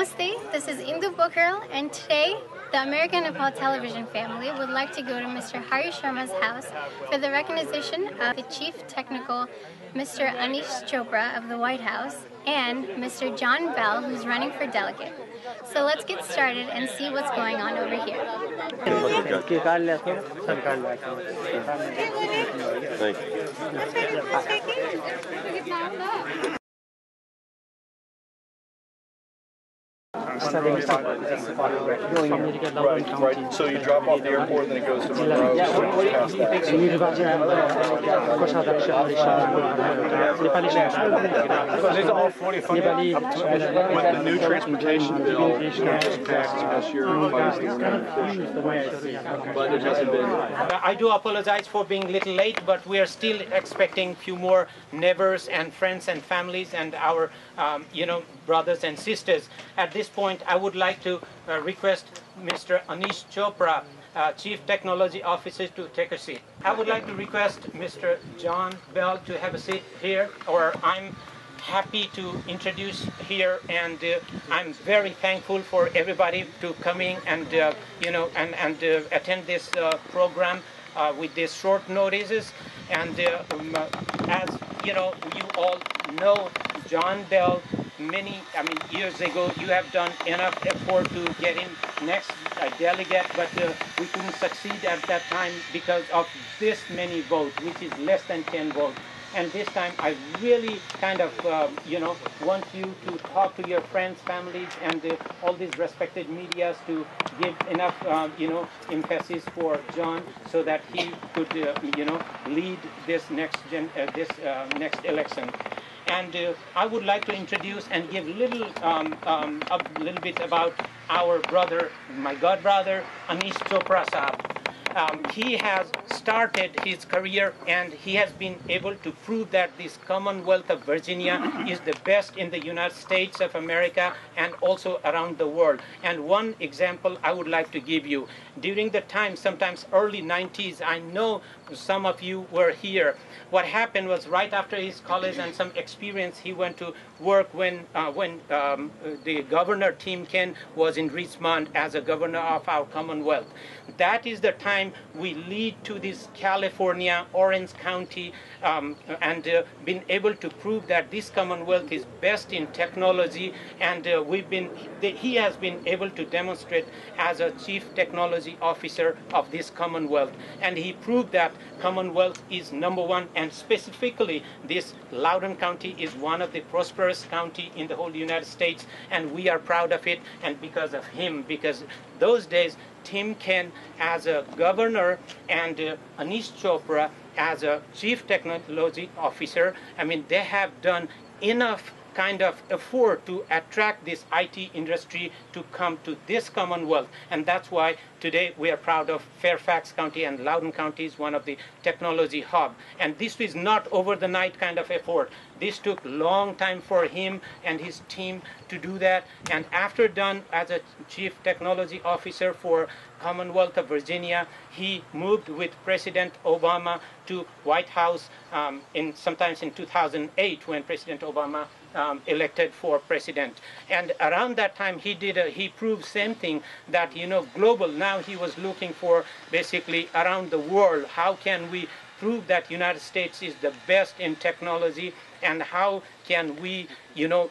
Namaste, this is Indu Bokral, and today the American Nepal television family would like to go to Mr. Hari Sharma's house for the recognition of the Chief Technical, Mr. Anish Chopra of the White House, and Mr. John Bell, who's running for delegate. So let's get started and see what's going on over here. Right. So you drop off the airport and then it goes to Monroe. These are all 40 with the new transportation bill. But it hasn't been. I do apologize for being a little late, but we are still expecting a few more neighbors and friends and families and our, brothers and sisters. At this point, I would like to request Mr. Anish Chopra, Chief Technology Officer, to take a seat. I would like to request Mr. John Bell to have a seat here, or I'm happy to introduce here, and I'm very thankful for everybody to coming and attend this program with these short notices. And as you all know, John Bell, years ago, you have done enough effort to get him next delegate, but we couldn't succeed at that time because of this many votes, which is less than 10 votes. And this time, I really kind of, want you to talk to your friends, families, and all these respected medias to give enough, emphasis for John so that he could, lead this next election. And I would like to introduce and give a little bit about our brother, my god brother, Anish Chopra Saab. He has started his career and he has been able to prove that this Commonwealth of Virginia is the best in the United States of America and also around the world. And one example I would like to give you. During the time, sometimes early 90s, I know some of you were here. What happened was right after his college and some experience, he went to work when the governor, Tim Kaine, was in Richmond as a governor of our Commonwealth. That is the time we lead to this California, Orange County, and been able to prove that this Commonwealth is best in technology, and he has been able to demonstrate as a Chief Technology Officer of this Commonwealth, and he proved that Commonwealth is #1, and specifically this Loudoun County is one of the prosperous county in the whole United States, and we are proud of it, and because of him, because those days Tim Kaine as a governor and Anish Chopra as a Chief Technology Officer, they have done enough kind of effort to attract this IT industry to come to this Commonwealth. And that's why today we are proud of Fairfax County, and Loudoun County is one of the technology hub. And this was not over the night kind of effort. This took long time for him and his team to do that. And after done as a Chief Technology Officer for Commonwealth of Virginia, he moved with President Obama to White House sometimes in 2008 when President Obama elected for president. And around that time he proved same thing, that global. Now he was looking for basically around the world, how can we prove that United States is the best in technology, and how can we,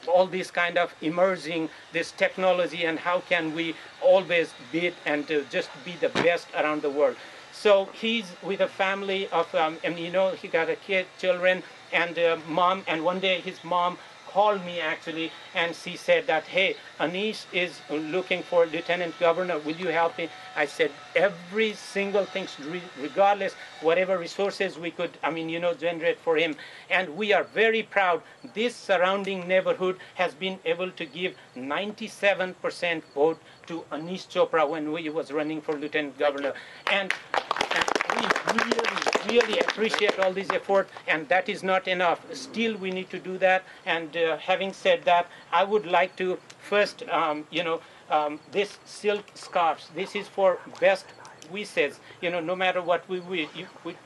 all this kind of emerging this technology, and how can we always beat and just be the best around the world. So he's with a family of, he got a children and mom, and one day his mom called me actually, and she said that, hey, Anish is looking for lieutenant governor, will you help me? I said every single thing, regardless whatever resources we could generate for him. And we are very proud this surrounding neighborhood has been able to give 97% vote to Anish Chopra when he was running for lieutenant governor. And we really appreciate all this effort, and that is not enough. Still, we need to do that. And having said that, I would like to first, this silk scarves. This is for best wishes. No matter what we wish,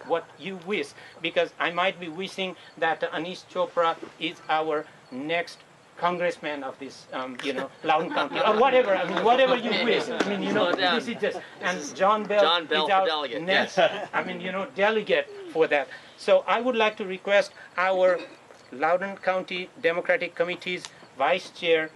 what you wish, because I might be wishing that Anish Chopra is our next congressman of this, Loudoun County, or whatever. I mean, whatever you wish. I mean, this is just, and John Bell is for our delegate. next, I mean, delegate for that. So I would like to request our Loudoun County Democratic Committee's Vice Chair,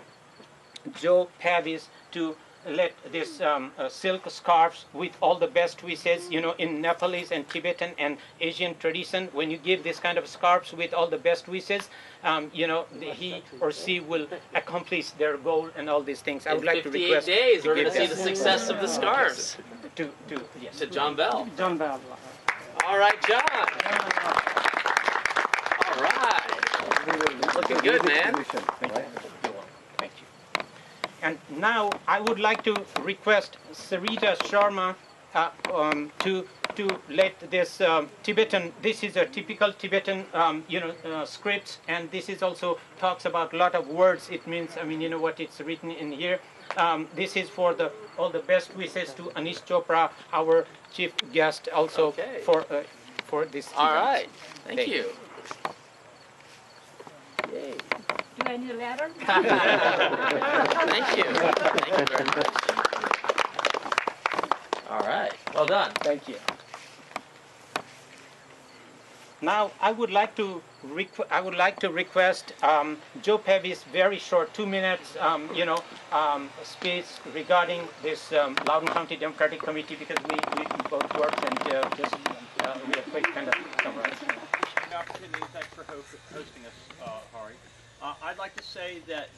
Joe Pavis, to let this silk scarves with all the best wishes, in Nepalese and Tibetan and Asian tradition, when you give this kind of scarves with all the best wishes, he or she will accomplish their goal and all these things. I would like to request. 58 days, we're going to see the success of the scarves. Yes. To John Bell. John Bell. All right, John. All right. Looking good, man. Thank you. And now I would like to request Sarita Sharma to let this Tibetan. This is a typical Tibetan, script, and this is also talks about a lot of words. It means, what it's written in here. This is for all the best wishes to Anish Chopra, our chief guest, also for this. All event. right. Thank you. Yay. Do I need a ladder? Thank you. Thank you very much. All right. Well done. Thank you. Now I would like to request Joe Pavis' very short 2 minutes speech regarding this Loudoun County Democratic Committee, because we both work and just we have quick kind of summarize. Opportunity. Thanks for hosting us, Hari. I'd like to say that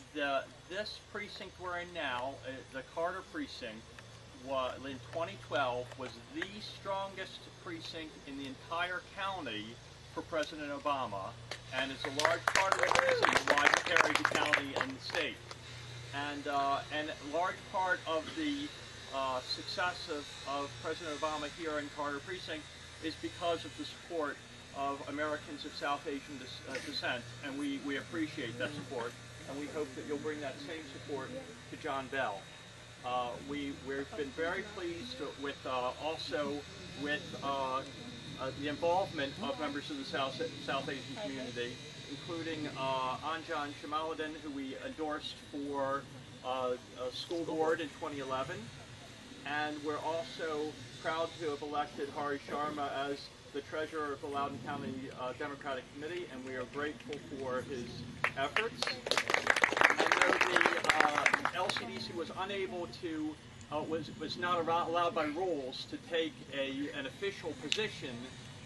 this precinct we're in now, the Carter precinct, in 2012 was the strongest precinct in the entire county for President Obama, and it's a large part of the reason why he carried the county and the state. And a large part of the success of President Obama here in Carter precinct is because of the support of Americans of South Asian descent, and we appreciate that support, and we hope that you'll bring that same support to John Bell. We've been very pleased with the involvement of members of the South Asian community, including Anjan Shamaladin, who we endorsed for school board in 2011, and we're also proud to have elected Hari Sharma as the treasurer of the Loudoun County Democratic Committee, and we are grateful for his efforts. I know the LCDC was unable to, was not allowed by rules to take an official position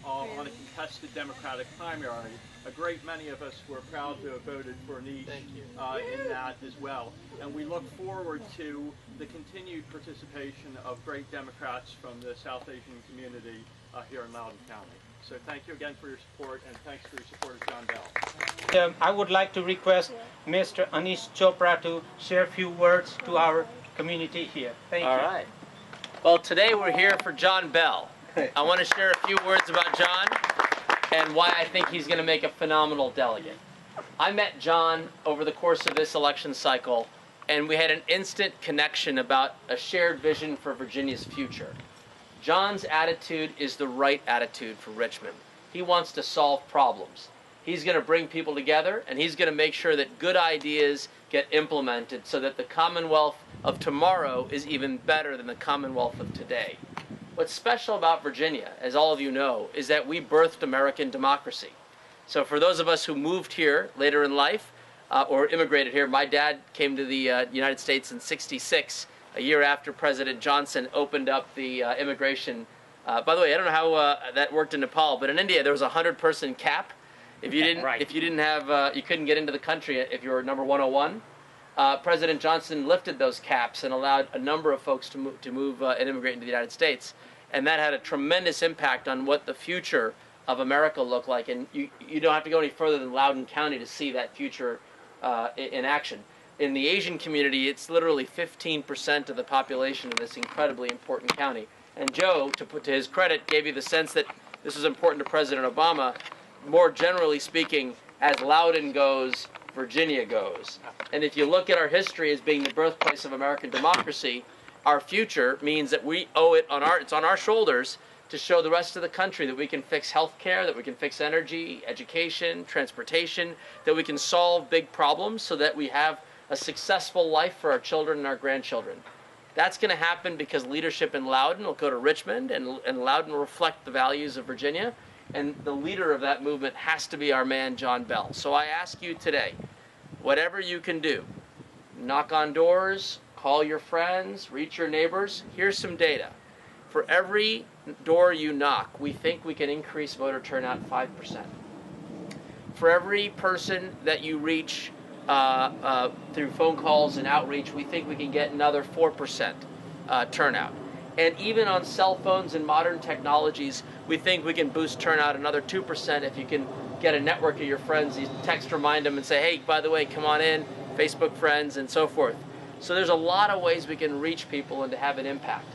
on a contested Democratic primary. A great many of us were proud to have voted for Anish in that as well. And we look forward to the continued participation of great Democrats from the South Asian community here in Loudoun County. So thank you again for your support, and thanks for your support of John Bell. I would like to request Mr. Anish Chopra to share a few words to our community here. Thank you. All right. Well, today we're here for John Bell. I want to share a few words about John and why I think he's going to make a phenomenal delegate. I met John over the course of this election cycle, and we had an instant connection about a shared vision for Virginia's future. John's attitude is the right attitude for Richmond. He wants to solve problems. He's going to bring people together, and he's going to make sure that good ideas get implemented so that the Commonwealth of tomorrow is even better than the Commonwealth of today. What's special about Virginia, as all of you know, is that we birthed American democracy. So for those of us who moved here later in life or immigrated here, my dad came to the United States in '66, a year after President Johnson opened up the immigration. By the way, I don't know how that worked in Nepal, but in India there was a 100-person cap. If you didn't have, you couldn't get into the country if you were number 101. President Johnson lifted those caps and allowed a number of folks to move and immigrate into the United States, and that had a tremendous impact on what the future of America looked like. And you don't have to go any further than Loudoun County to see that future in action. In the Asian community, it's literally 15% of the population of this incredibly important county. And Joe, to his credit, gave you the sense that this was important to President Obama. More generally speaking, as Loudoun goes, Virginia goes. And if you look at our history as being the birthplace of American democracy, our future means that we owe it it's on our shoulders to show the rest of the country that we can fix healthcare, that we can fix energy, education, transportation, that we can solve big problems so that we have a successful life for our children and our grandchildren. That's going to happen because leadership in Loudoun will go to Richmond, and Loudoun will reflect the values of Virginia. And the leader of that movement has to be our man, John Bell. So I ask you today, whatever you can do, knock on doors, call your friends, reach your neighbors. Here's some data. For every door you knock, we think we can increase voter turnout 5%. For every person that you reach through phone calls and outreach, we think we can get another 4% turnout. And even on cell phones and modern technologies, we think we can boost turnout another 2% if you can get a network of your friends. You text, remind them, and say, hey, by the way, come on in, Facebook friends, and so forth. So there's a lot of ways we can reach people and to have an impact.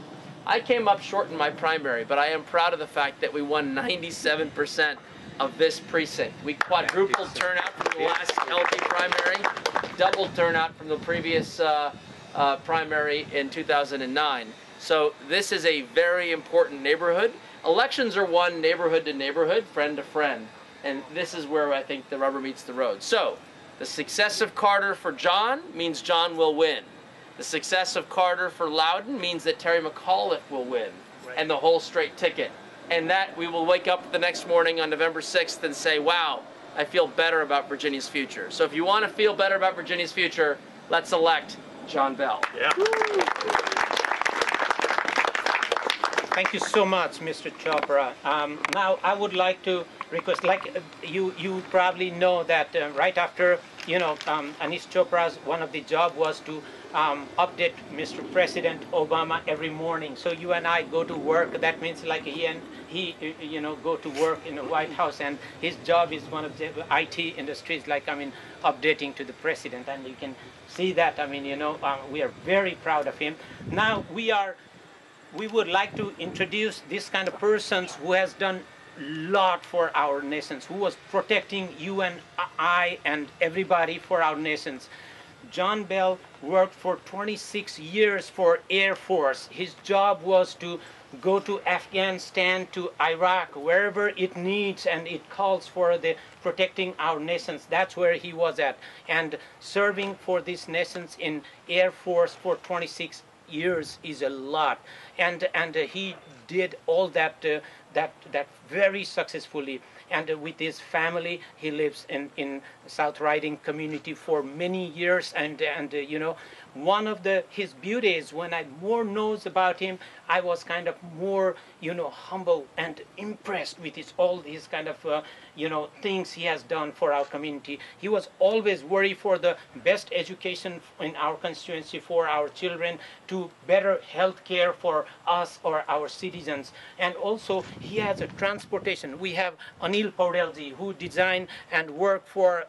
I came up short in my primary, but I am proud of the fact that we won 97% of this precinct. We quadrupled turnout from the last LP primary, doubled turnout from the previous primary in 2009. So this is a very important neighborhood. Elections are won neighborhood to neighborhood, friend to friend, and this is where I think the rubber meets the road. So the success of Carter for John means John will win. The success of Carter for Loudoun means that Terry McAuliffe will win, and the whole straight ticket. And that we will wake up the next morning on November 6th and say, wow, I feel better about Virginia's future. So if you want to feel better about Virginia's future, let's elect John Bell. Yeah. Thank you so much, Mr. Chopra. Now I would like to request, like you probably know that right after, Anish Chopra's one of the job was to update Mr. President Obama every morning. So you and I go to work. That means like he go to work in the White House, and his job is one of the IT industries, like updating to the president, and you can see that. We are very proud of him. Now we would like to introduce this kind of persons who has done a lot for our nations, who was protecting you and I and everybody for our nations. John Bell worked for 26 years for Air Force. His job was to go to Afghanistan, to Iraq, wherever it needs and it calls for the protecting our nations. That's where he was at. And serving for these nations in Air Force for 26 years is a lot. And he did all that very successfully. And with his family, he lives in South Riding community for many years. And one of his beauties, when I more knows about him, I was kind of more, humble and impressed with all these kind of, things he has done for our community. He was always worried for the best education in our constituency for our children, to better health care for us or our citizens. And also, he has a transportation. We have Anil Paudelji, who designed and worked for,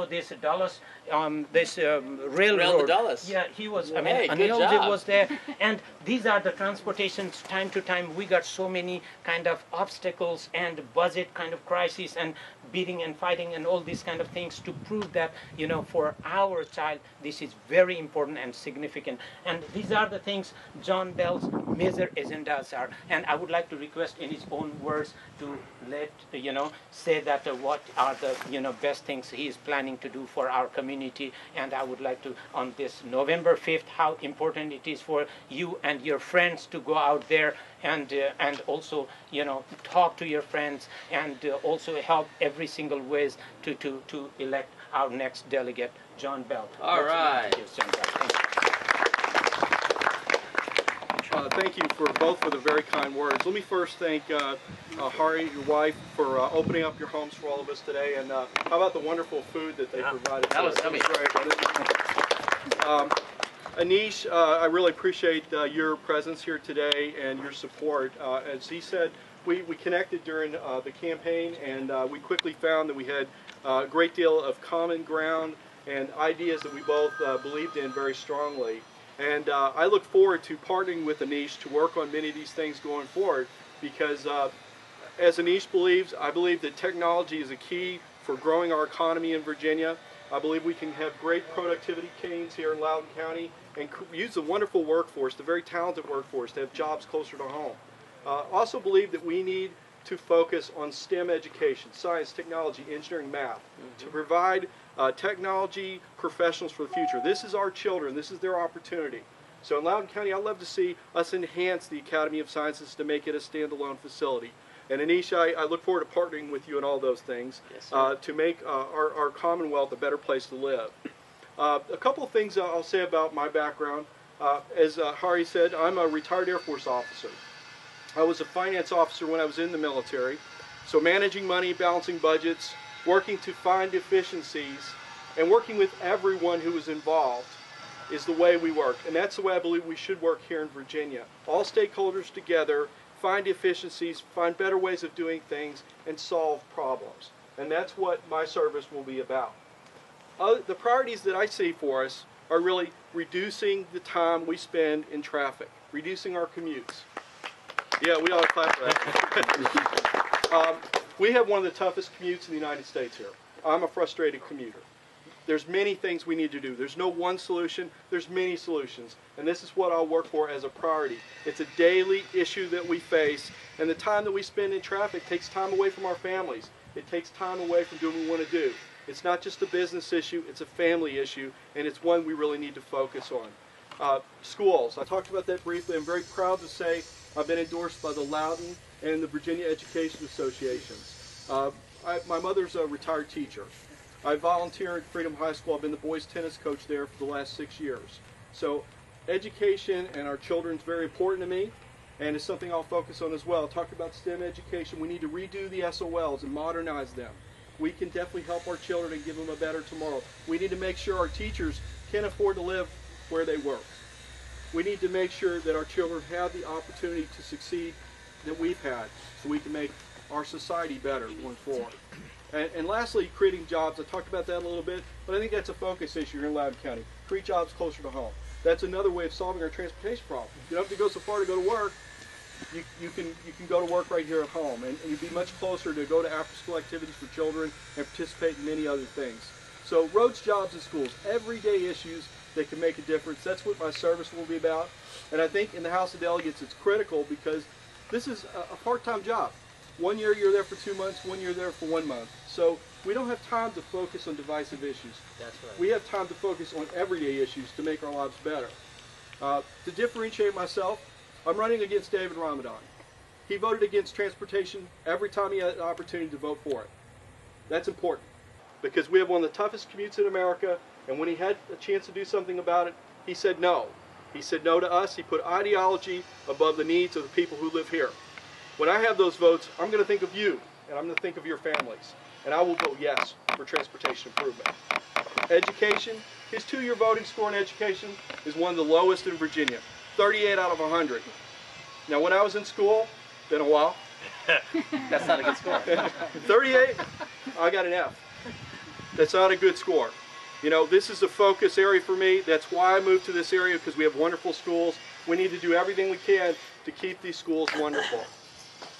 this Dallas, railroad. to Dallas. Yeah, he was. Hey, good Anil job. was there, and these are the transportations. Time to time, we got so many kind of obstacles and budget kind of crisis and beating and fighting and all these kind of things to prove that for our child this is very important and significant. And these are the things John Bell's major agendas are. And I would like to request in his own words to let say that what are the best things he is planning to do for our community. And I would like to, on this November 5th, how important it is for you and your friends to go out there and also talk to your friends and also help every single ways to elect our next delegate, John Bell. All right. John Bell. Thank you. Thank you both for the very kind words. Let me first thank Hari, your wife, for opening up your homes for all of us today. And how about the wonderful food that they provided? That was great. Anish, I really appreciate your presence here today and your support. As he said, we connected during the campaign, and we quickly found that we had a great deal of common ground and ideas that we both believed in very strongly. And I look forward to partnering with Anish to work on many of these things going forward, because as Anish believes, I believe that technology is a key for growing our economy in Virginia. I believe we can have great productivity gains here in Loudoun County and use the wonderful workforce, the very talented workforce, to have jobs closer to home. Also believe that we need to focus on STEM education, science, technology, engineering, math, to provide technology professionals for the future. This is our children. This is their opportunity. So in Loudoun County, I'd love to see us enhance the Academy of Sciences to make it a standalone facility. And Anish, I look forward to partnering with you in all those things to make our Commonwealth a better place to live. A couple of things I'll say about my background. As Hari said, I'm a retired Air Force officer. I was a finance officer when I was in the military. So managing money, balancing budgets, working to find efficiencies, and working with everyone who was involved is the way we work. And that's the way I believe we should work here in Virginia. All stakeholders together, find efficiencies, find better ways of doing things, and solve problems. And that's what my service will be about. The priorities that I see for us are really reducing the time we spend in traffic, reducing our commutes. Yeah, we ought to clap for that. We have one of the toughest commutes in the United States here. I'm a frustrated commuter. There's many things we need to do. There's no one solution, there's many solutions. And this is what I'll work for as a priority. It's a daily issue that we face, and the time that we spend in traffic takes time away from our families. It takes time away from doing what we want to do. It's not just a business issue, it's a family issue, and it's one we really need to focus on. Schools, I talked about that briefly. I'm very proud to say I've been endorsed by the Loudoun and the Virginia Education Associations. My mother's a retired teacher. I volunteer at Freedom High School. I've been the boys tennis coach there for the last 6 years. So education and our children is very important to me, and it's something I'll focus on as well. I'll talk about STEM education. We need to redo the SOLs and modernize them. We can definitely help our children and give them a better tomorrow. We need to make sure our teachers can afford to live where they work. We need to make sure that our children have the opportunity to succeed that we've had, so we can make our society better going forward. And lastly, creating jobs. I talked about that a little bit, but I think that's a focus issue here in Loudoun County. Create jobs closer to home. That's another way of solving our transportation problem. You don't have to go so far to go to work. You can go to work right here at home, and you'd be much closer to go to after-school activities for children and participate in many other things. So roads, jobs, and schools, everyday issues that can make a difference. That's what my service will be about. And I think in the House of Delegates it's critical because this is a part-time job. 1 year you're there for 2 months, 1 year there for 1 month. So we don't have time to focus on divisive issues. That's right. We have time to focus on everyday issues to make our lives better. To differentiate myself, I'm running against David Ramadan. He voted against transportation every time he had an opportunity to vote for it. That's important because we have one of the toughest commutes in America, and when he had a chance to do something about it, he said no. He said no to us. He put ideology above the needs of the people who live here. When I have those votes, I'm going to think of you, and I'm going to think of your families, and I will vote yes for transportation improvement. Education, his 2-year voting score in education is one of the lowest in Virginia, 38 out of 100. Now, when I was in school, been a while. That's not a good score. 38, I got an F. That's not a good score. You know, this is a focus area for me. That's why I moved to this area, because we have wonderful schools. We need to do everything we can to keep these schools wonderful.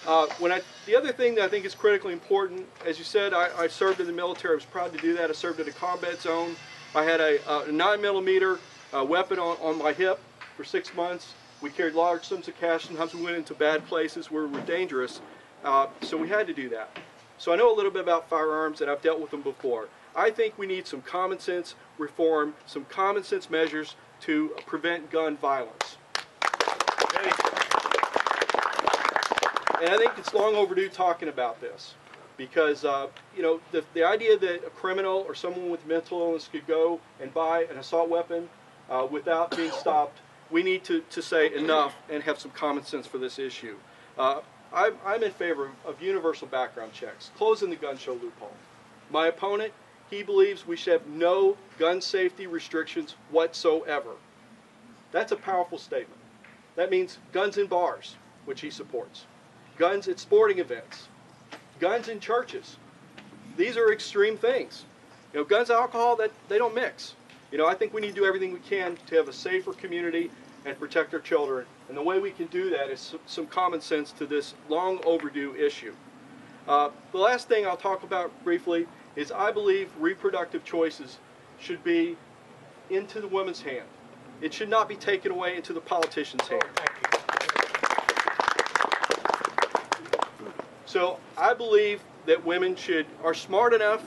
The other thing that I think is critically important, as you said, I served in the military. I was proud to do that. I served in a combat zone. I had a 9mm weapon on my hip for 6 months. We carried large sums of cash. Sometimes we went into bad places where we were dangerous. So we had to do that. So I know a little bit about firearms, and I've dealt with them before. I think we need some common sense reform, some common sense measures to prevent gun violence. And I think it's long overdue talking about this because, you know, the idea that a criminal or someone with mental illness could go and buy an assault weapon without being stopped, we need to say enough and have some common sense for this issue. I'm in favor of universal background checks, closing the gun show loophole. My opponent, he believes we should have no gun safety restrictions whatsoever. That's a powerful statement. That means guns in bars, which he supports. Guns at sporting events. Guns in churches. These are extreme things. You know, guns and alcohol, they don't mix. You know, I think we need to do everything we can to have a safer community and protect our children. And the way we can do that is some common sense to this long overdue issue. The last thing I'll talk about briefly is I believe reproductive choices should be into the woman's hand. It should not be taken away into the politician's hand. So I believe that women are smart enough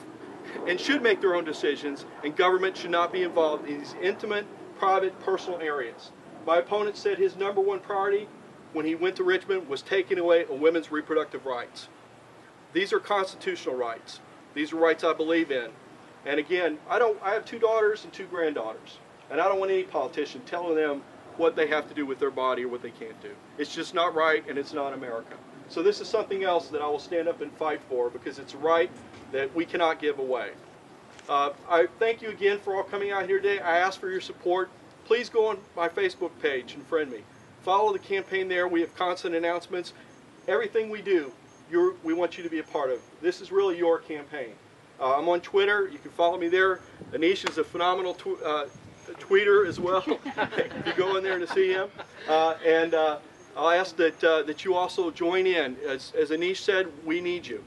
and should make their own decisions, and government should not be involved in these intimate, private, personal areas. My opponent said his #1 priority when he went to Richmond was taking away a women's reproductive rights. These are constitutional rights. These are rights I believe in. And again, I have 2 daughters and 2 granddaughters, and I don't want any politician telling them what they have to do with their body or what they can't do. It's just not right, and it's not America. So this is something else that I will stand up and fight for, because it's a right that we cannot give away. I thank you again for all coming out here today. I ask for your support. Please go on my Facebook page and friend me. Follow the campaign there. We have constant announcements. Everything we do, we want you to be a part of. This is really your campaign. I'm on Twitter. You can follow me there. Anish is a phenomenal tweeter as well. If you go in there to see him. I'll ask that you also join in. As Anish said, we need you.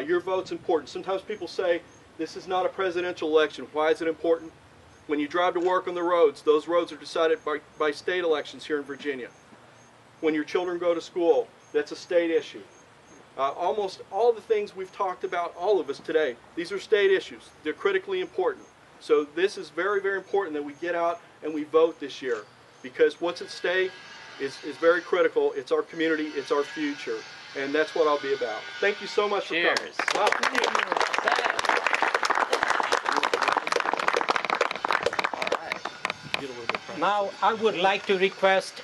Your vote's important. Sometimes people say, this is not a presidential election. Why is it important? When you drive to work on the roads, those roads are decided by state elections here in Virginia. When your children go to school, that's a state issue. Almost all the things we've talked about, all of us today, these are state issues. They're critically important. So this is very, very important that we get out and we vote this year, because what's at stake is very critical. It's our community, it's our future, and that's what I'll be about. Thank you so much for coming. Cheers. Wow. Now I would like to request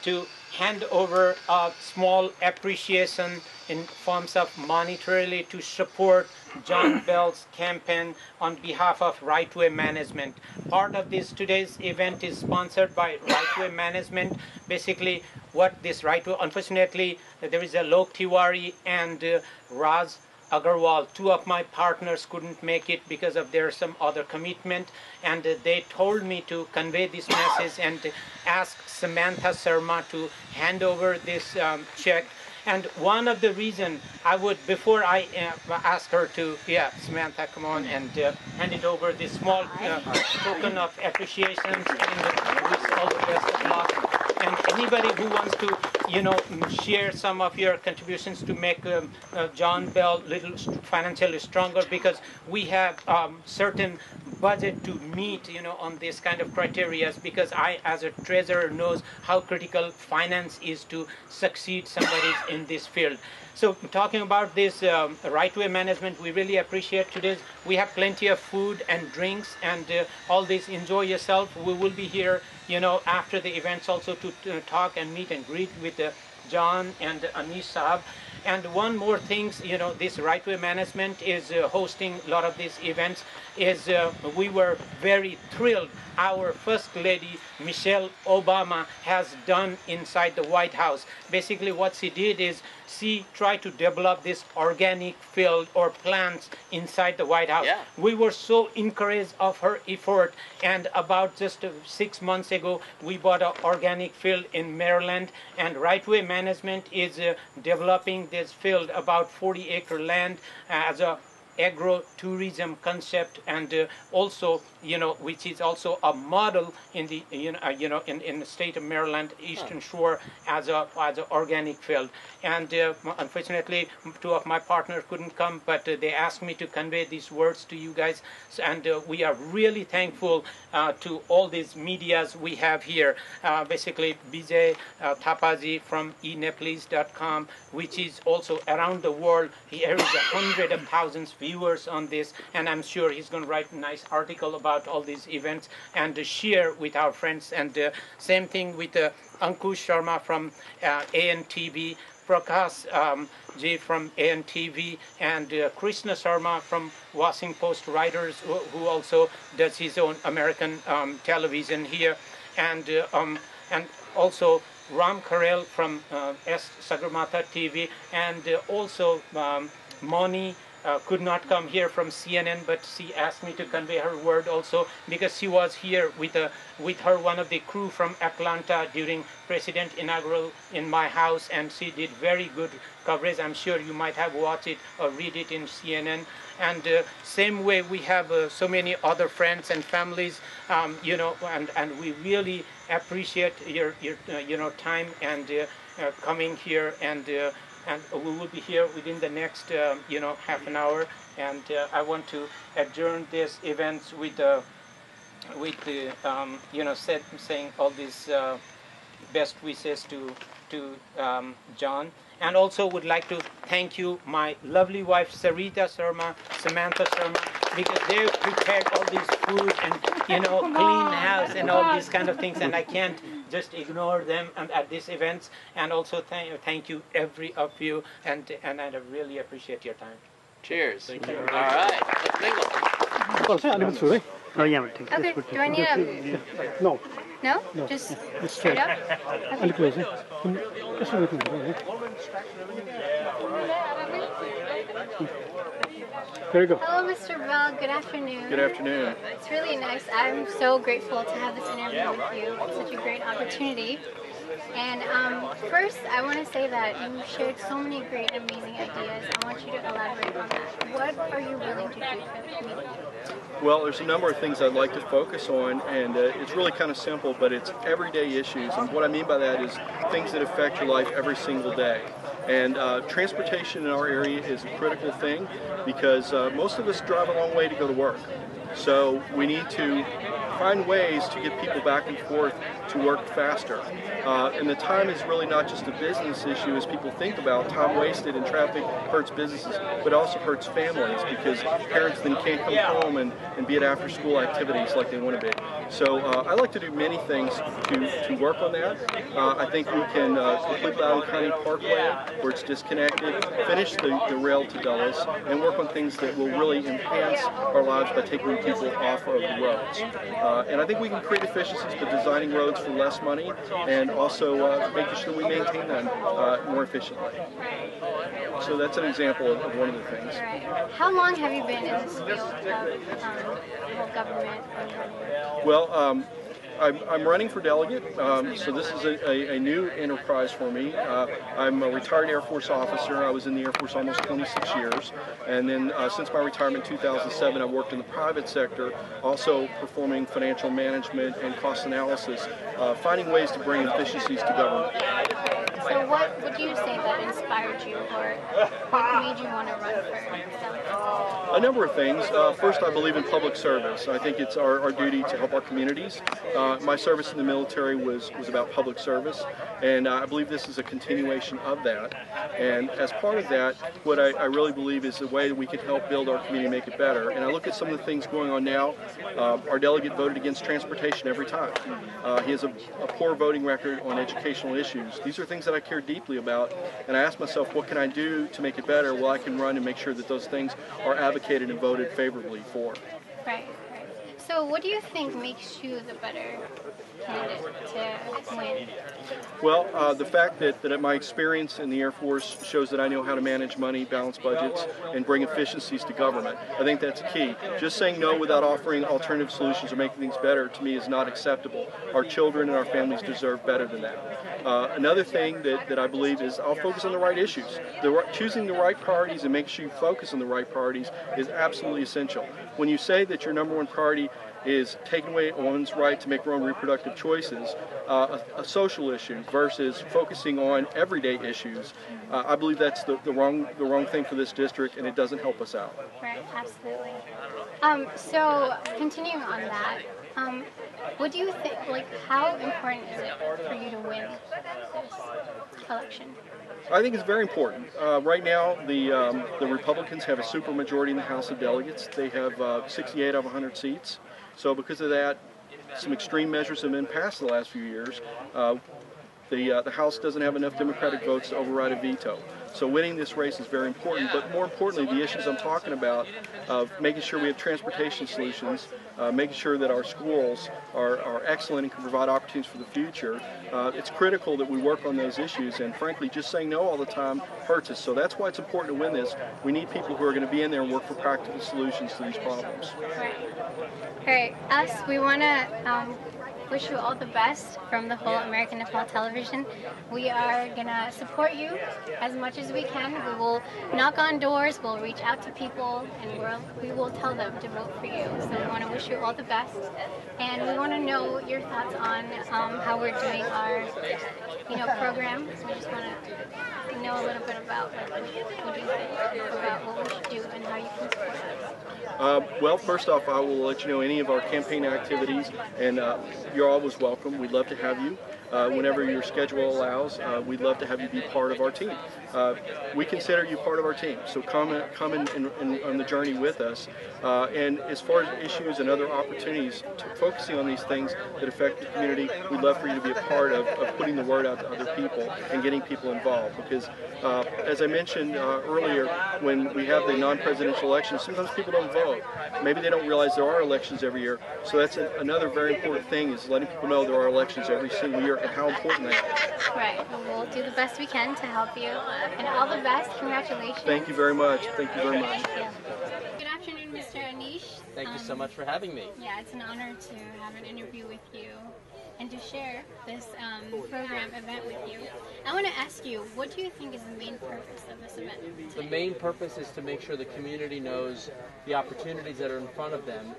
to hand over a small appreciation in forms of monetarily to support John Bell's campaign on behalf of Right Way Management. Part of today's event is sponsored by Right Way Management. Basically, what this Right Way, unfortunately, there is a Lok Tiwari and Raz Agarwal. 2 of my partners couldn't make it because of their some other commitment, and they told me to convey this message and ask Samantha Sharma to hand over this check. And one of the reasons I would, before I ask her to, Samantha, come on and hand it over, this small token of appreciation, and wish all the best of luck. And anybody who wants to, share some of your contributions to make John Bell little financially stronger, because we have certain budget to meet, on this kind of criteria, because I, as a treasurer, knows how critical finance is to succeed somebody in this field. So talking about this Right Way Management, we really appreciate today. We have plenty of food and drinks and all this. Enjoy yourself. We will be here, after the events also to talk and meet and greet with John and Anish Saab. And one more thing, this Right Way Management is hosting a lot of these events. We were very thrilled. Our First Lady, Michelle Obama, has done inside the White House. Basically what she did is she tried to develop this organic field or plants inside the White House. Yeah. We were so encouraged of her effort, and about just 6 months ago we bought an organic field in Maryland, and Right Way Management is developing this field, about 40-acre land, as a agro-tourism concept, and also, which is also a model in the, in the state of Maryland, Eastern Shore, as a organic field. And unfortunately, 2 of my partners couldn't come, but they asked me to convey these words to you guys. And we are really thankful to all these medias we have here. Basically, Bijay Thapaji from enepalese.com, which is also around the world. There is 100,000 viewers on this, and I'm sure he's going to write a nice article about all these events and share with our friends. And same thing with Ankush Sharma from ANTV, Prakash J from ANTV, and Krishna Sharma from Washington Post Writers, who also does his own American television here, and also Ram Karel from S. Sagarmatha TV, and also Moni could not come here from CNN, but she asked me to convey her word also, because she was here with her one of the crew from Atlanta during President inaugural in my house, and she did very good coverage. I'm sure you might have watched it or read it in CNN. And same way we have so many other friends and families, and we really appreciate your time and coming here and and we will be here within the next half an hour. And I want to adjourn this event with saying all these best wishes to John. And also would like to thank you, my lovely wife Sarita Sharma, Samantha Sharma, because they prepared all this food and clean house and all these kind of things, and I can't just ignore them at these events. And also thank you every of you, and I really appreciate your time. Cheers. Thank you. All right. Let's mingle. Oh, yeah, okay, do I need a... No. No? Just straight up? Okay. There you go. Hello, Mr. Bell. Good afternoon. Good afternoon. It's really nice. I'm so grateful to have this interview with you. It's such a great opportunity. And first, I want to say that you shared so many great, amazing ideas. I want you to elaborate on that. What are you willing to do for the community? Well, there's a number of things I'd like to focus on, and it's really kind of simple, but it's everyday issues. And what I mean by that is things that affect your life every single day. And transportation in our area is a critical thing because most of us drive a long way to go to work. So we need to find ways to get people back and forth to work faster. And the time is really not just a business issue as people think about. Time wasted in traffic hurts businesses, but also hurts families because parents then can't come home and be at after school activities like they want to be. So I like to do many things to work on that. I think we can complete Loudoun County Parkway where it's disconnected, finish the rail to Dulles, and work on things that will really enhance our lives by taking people off of the roads. And I think we can create efficiencies by designing roads for less money and also making sure we maintain them more efficiently. So that's an example of one of the things. Right. How long have you been in this field of government? Well, I'm running for delegate, so this is a new enterprise for me. I'm a retired Air Force officer. I was in the Air Force almost 26 years, and then since my retirement in 2007, I've worked in the private sector, also performing financial management and cost analysis, finding ways to bring efficiencies to government. So what would you say that inspired you, or what made you want to run for delegate? A number of things. First, I believe in public service. I think it's our duty to help our communities. My service in the military was about public service, and I believe this is a continuation of that. And as part of that, what I really believe is the way that we can help build our community, make it better. And I look at some of the things going on now. Our delegate voted against transportation every time. He has a poor voting record on educational issues. These are things that I care deeply about, and I ask myself, what can I do to make it better? Well, I can run and make sure that those things are advocated and voted favorably for. Right. So what do you think makes you the better candidate to win? Well, the fact that my experience in the Air Force shows that I know how to manage money, balance budgets, and bring efficiencies to government. I think that's key. Just saying no without offering alternative solutions or making things better, to me, is not acceptable. Our children and our families deserve better than that. Another thing that I believe is I'll focus on the right issues. Choosing the right priorities and making sure you focus on the right priorities is absolutely essential. When you say that your number one priority is taking away a woman's right to make her own reproductive choices, a social issue versus focusing on everyday issues, I believe that's the wrong thing for this district, and it doesn't help us out. Right, absolutely. So continuing on that, what do you think? Like, how important is it for you to win this election? I think it's very important. Right now, the Republicans have a supermajority in the House of Delegates. They have 68 out of 100 seats. So because of that, some extreme measures have been passed the last few years. The House doesn't have enough Democratic votes to override a veto. So winning this race is very important, but more importantly, the issues I'm talking about of making sure we have transportation solutions, making sure that our schools are excellent and can provide opportunities for the future. It's critical that we work on those issues, and frankly, just saying no all the time hurts us. So that's why it's important to win this. We need people who are going to be in there and work for practical solutions to these problems. Right. All right. We want to wish you all the best from the whole American Nepal Television. We are going to support you as much as we can. We will knock on doors, we'll reach out to people, and we will tell them to vote for you. So we want to wish you all the best. And we want to know your thoughts on how we're doing our program. We just want to know a little bit about what do you think about what we should do and how you can support us. Well, first off, I will let you know any of our campaign activities, and you're always welcome. We'd love to have you. Whenever your schedule allows, we'd love to have you be part of our team. We consider you part of our team, so come on the journey with us. And as far as issues and other opportunities, focusing on these things that affect the community, we'd love for you to be a part of putting the word out to other people and getting people involved. Because as I mentioned earlier, when we have the non-presidential elections, sometimes people don't vote. Maybe they don't realize there are elections every year. So that's another very important thing, is letting people know there are elections every single year and how important they are. Right. We'll do the best we can to help you. And all the best. Congratulations. Thank you very much. Thank you very much. Thank you. Good afternoon, Mr. Anish. Thank you so much for having me. Yeah, it's an honor to have an interview with you and to share this program event with you. I want to ask you, what do you think is the main purpose of this event today? The main purpose is to make sure the community knows the opportunities that are in front of them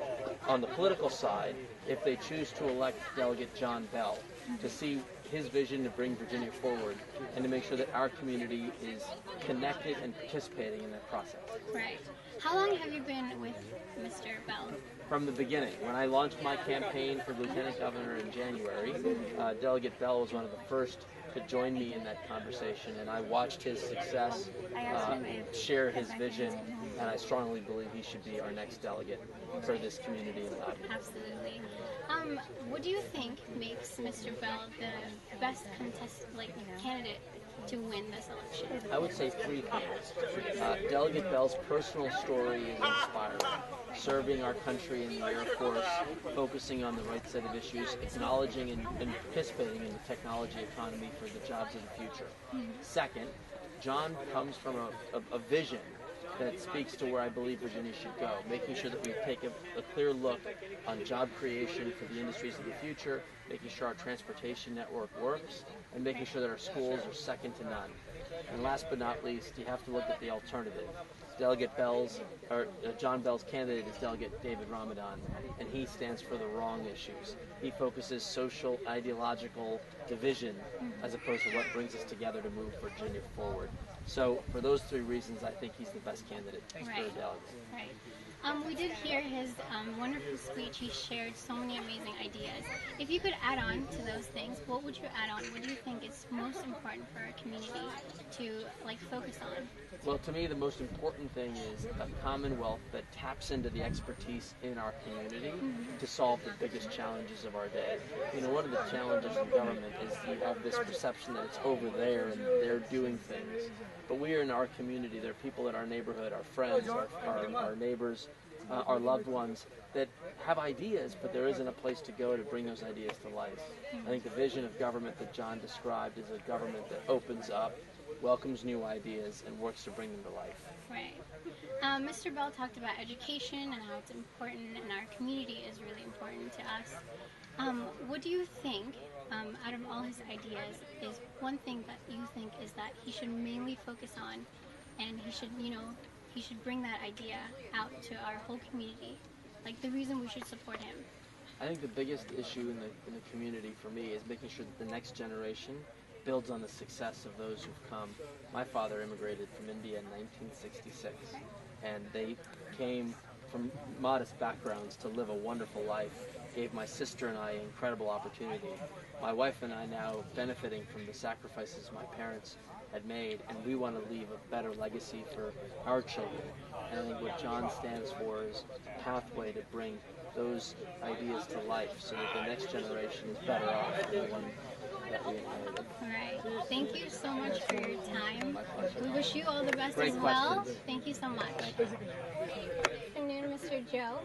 on the political side if they choose to elect Delegate John Bell, to see his vision to bring Virginia forward and to make sure that our community is connected and participating in that process. Right. How long have you been with Mr. Bell? From the beginning. When I launched my campaign for Lieutenant Governor in January, Delegate Bell was one of the first to join me in that conversation, and I watched his success, share his vision, and I strongly believe he should be our next delegate for this community in Loudon. Absolutely. What do you think makes Mr. Bell the best candidate to win this election? I would say three things. Delegate Bell's personal story is inspiring. Serving our country in the Air Force, focusing on the right set of issues, acknowledging and participating in the technology economy for the jobs of the future. Second, John comes from a vision that speaks to where I believe Virginia should go, making sure that we take a clear look on job creation for the industries of the future, making sure our transportation network works, and making sure that our schools are second to none. And last but not least, you have to look at the alternative. John Bell's candidate is Delegate David Ramadan, and he stands for the wrong issues. He focuses social, ideological division as opposed to what brings us together to move Virginia forward. So for those three reasons, I think he's the best candidate for a delegate. Right. We did hear his wonderful speech. He shared so many amazing ideas. If you could add on to those things, what would you add on? What do you think is most important for our community to focus on? Well, to me, the most important thing is a commonwealth that taps into the expertise in our community to solve the biggest challenges of our day. You know, one of the challenges in government is you have this perception that it's over there and they're doing things. But we are in our community. There are people in our neighborhood, our friends, our neighbors, our loved ones that have ideas, but there isn't a place to go to bring those ideas to life. I think the vision of government that John described is a government that opens up, welcomes new ideas, and works to bring them to life. Right. Mr. Bell talked about education and how it's important, and our community is really important to us. What do you think, out of all his ideas, is one thing that you think is that he should mainly focus on, and he should bring that idea out to our whole community, like the reason we should support him? I think the biggest issue in the community for me is making sure that the next generation builds on the success of those who've come. My father immigrated from India in 1966, and they came from modest backgrounds to live a wonderful life, gave my sister and I incredible opportunity. My wife and I now benefiting from the sacrifices my parents had made, and we want to leave a better legacy for our children. And I think what John stands for is a pathway to bring those ideas to life so that the next generation is better off than the one that we inherited. All right. Thank you so much for your time. We wish you all the best Great as well. questions. Thank you so much. Thank you. Good afternoon, Mr. Joe.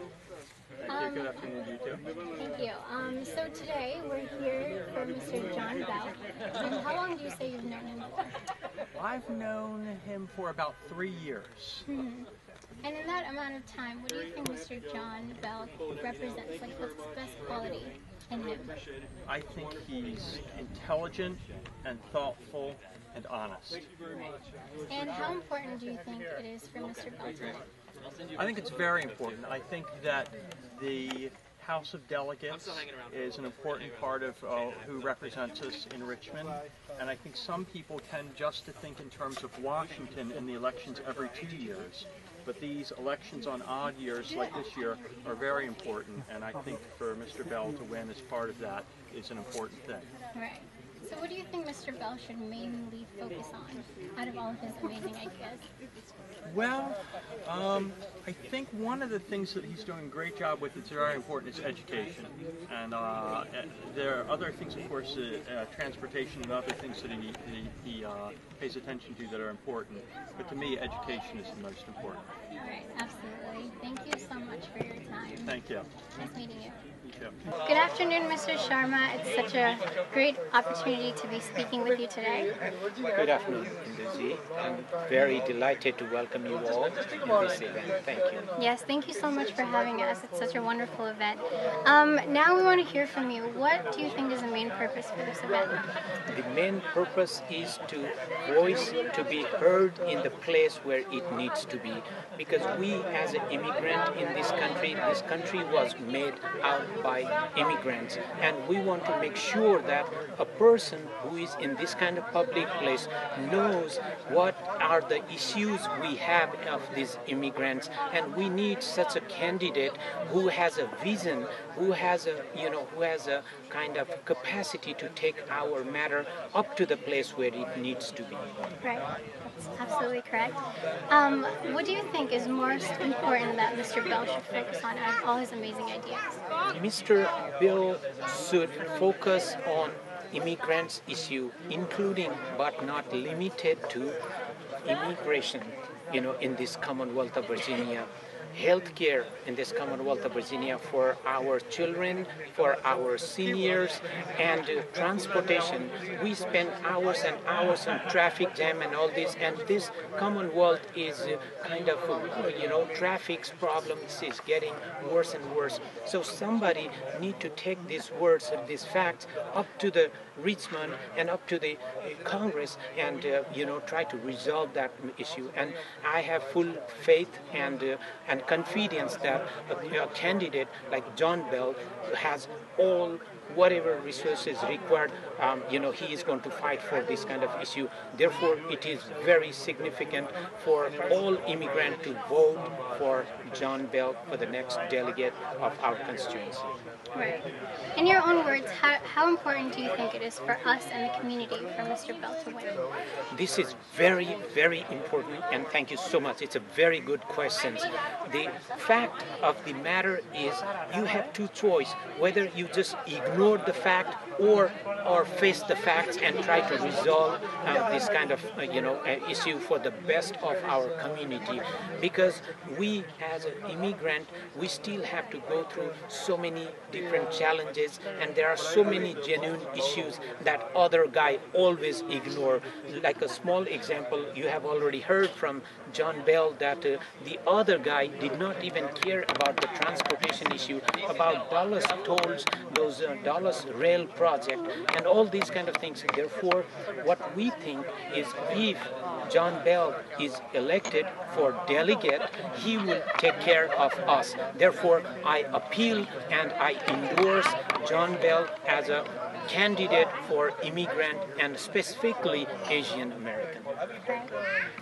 Good afternoon, you too. Thank you. So today we're here for Mr. John Bell. How long do you say you've known him for? I've known him for about 3 years. And in that amount of time, what do you think Mr. John Bell represents? Like, what's the best quality in him? I think he's intelligent and thoughtful and honest. And how important do you think it is for Mr. Bell to win? I think it's very important. I think that the House of Delegates is an important part of who represents us in Richmond, and I think some people tend just to think in terms of Washington and the elections every 2 years. But these elections on odd years like this year are very important, and I think for Mr. Bell to win as part of that is an important thing. Right. So what do you think Mr. Bell should mainly focus on out of all of his amazing ideas? Well, I think one of the things that he's doing a great job with that's very important is education. And there are other things, of course, transportation and other things that he pays attention to that are important. But to me, education is the most important. All right, absolutely. Thank you so much for your time. Thank you. Nice meeting you. You too. Good afternoon, Mr. Sharma. It's such a great opportunity to be speaking with you today. Good afternoon, Indraji. I'm very delighted to welcome you all in this event. Thank you. Yes, thank you so much for having us. It's such a wonderful event. Now we want to hear from you. What do you think is the main purpose for this event? The main purpose is to voice to be heard in the place where it needs to be. Because we as an immigrant in this country was made out by immigrants. And we want to make sure that a person who is in this kind of public place knows what are the issues we have of these immigrants. And we need such a candidate who has a vision, who has a kind of capacity to take our matter up to the place where it needs to be. Right, that's absolutely correct. What do you think is most important that Mr. Bell should focus on out of all his amazing ideas? Mr. Bell should focus on immigrants' issue, including but not limited to immigration, in this Commonwealth of Virginia. Healthcare in this Commonwealth of Virginia for our children, for our seniors, and transportation. We spend hours and hours on traffic jam and all this, and this Commonwealth is kind of, traffic problems is getting worse and worse. So somebody need to take these words, these facts, up to the Richmond and up to the Congress and, try to resolve that issue. And I have full faith and confidence that a candidate like John Bell has all whatever resources required, he is going to fight for this kind of issue. Therefore, it is very significant for all immigrants to vote for John Bell for the next delegate of our constituency. Right. In your own words, how important do you think it is for us and the community for Mr. Bell to win? This is very, very important, and thank you so much. It's a very good question. The fact of the matter is you have two choices, whether you just ignore the fact or face the facts and try to resolve this kind of issue for the best of our community. Because we as an immigrant, we still have to go through so many different challenges, and there are so many genuine issues that other guy always ignore. Like a small example, you have already heard from John Bell that the other guy did not even care about the transportation issue, about Dallas tolls, those Dallas rail project, and all these kind of things. Therefore, what we think is if John Bell is elected for delegate, he will take care of us. Therefore, I appeal and I endorse John Bell as a candidate for immigrant and specifically Asian American.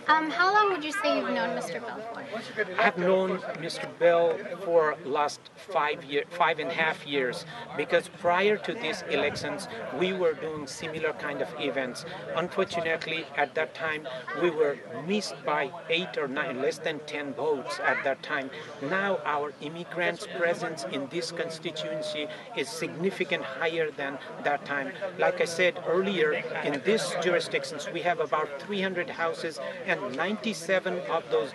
How long would you say you've known Mr. Bell for? I've known Mr. Bell for last 5.5 years, because prior to these elections we were doing similar kind of events. Unfortunately, at that time we were missed by 8 or 9, less than 10 votes at that time. Now our immigrants' presence in this constituency is significant higher than that time. Like I said earlier, in this jurisdictions we have about 300 houses, and 97 of those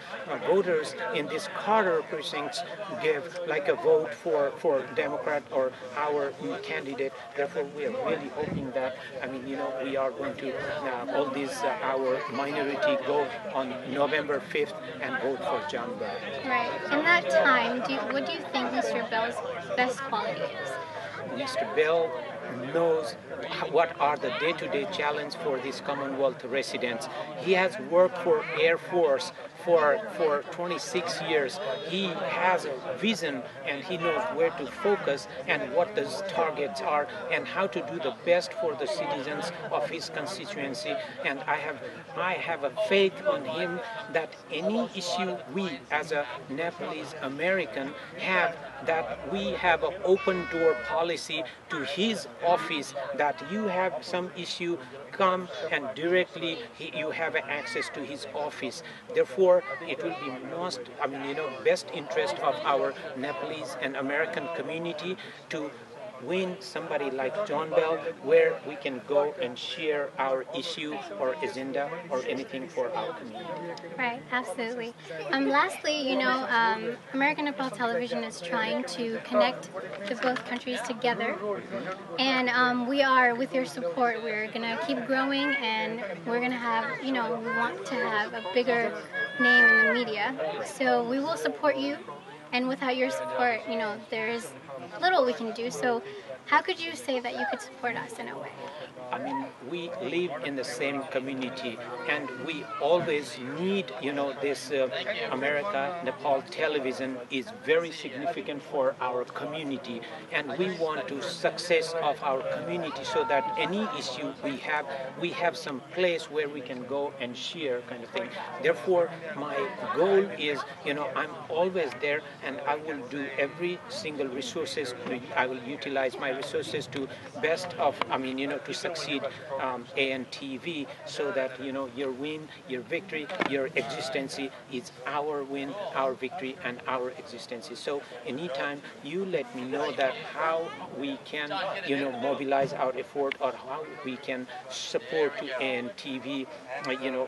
voters in this Carter precincts give like a vote for Democrat or our candidate. Therefore, we are really hoping that, we are going to, all these, our minority go on November 5th and vote for John Bell. Right. In that time, what do you think Mr. Bell's best quality is? Mr. Bell knows what are the day-to-day challenges for these Commonwealth residents. He has worked for Air Force for 26 years. He has a vision and he knows where to focus and what those targets are and how to do the best for the citizens of his constituency. And I have a faith on him that any issue we as a Nepalese American have, that we have an open door policy to his office, that you have some issue, come and directly you have access to his office. Therefore, it will be best interest of our Nepalese and American community to win somebody like John Bell, where we can go and share our issue or agenda or anything for our community. Right, absolutely. Lastly, American Nepal Television is trying to connect the both countries together, and we are, with your support, we're going to keep growing, and we're going to have, we want to have a bigger name in the media, so we will support you, and without your support, there is little we can do. So how could you say that you could support us in a way? I mean, we live in the same community, and we always need, this America-Nepal television is very significant for our community, and we want to success of our community so that any issue we have some place where we can go and share kind of thing. Therefore, my goal is, I'm always there, and I will do every single resources. I will utilize my resources to best of, to succeed ANTV, so that your win, your victory, your existence is our win, our victory, and our existence. So anytime you let me know that how we can mobilize our effort, or how we can support to ANTV,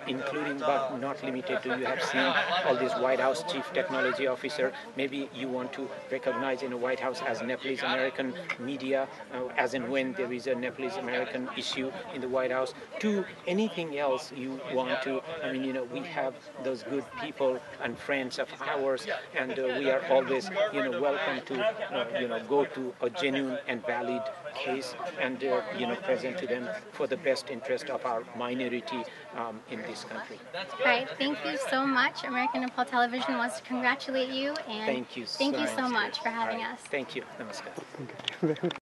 including but not limited to, you have seen all this White House Chief Technology Officer. Maybe you want to recognize in the White House as Nepalese American media, as and when there is a Nepalese American issue in the White House, to anything else you want to. We have those good people and friends of ours, and we are always, welcome to, go to a genuine and valid case and, present to them for the best interest of our minority in this country. Right. Thank you so much. American Nepal Television wants to congratulate you, and thank you so much for having us. Thank you. Namaskar.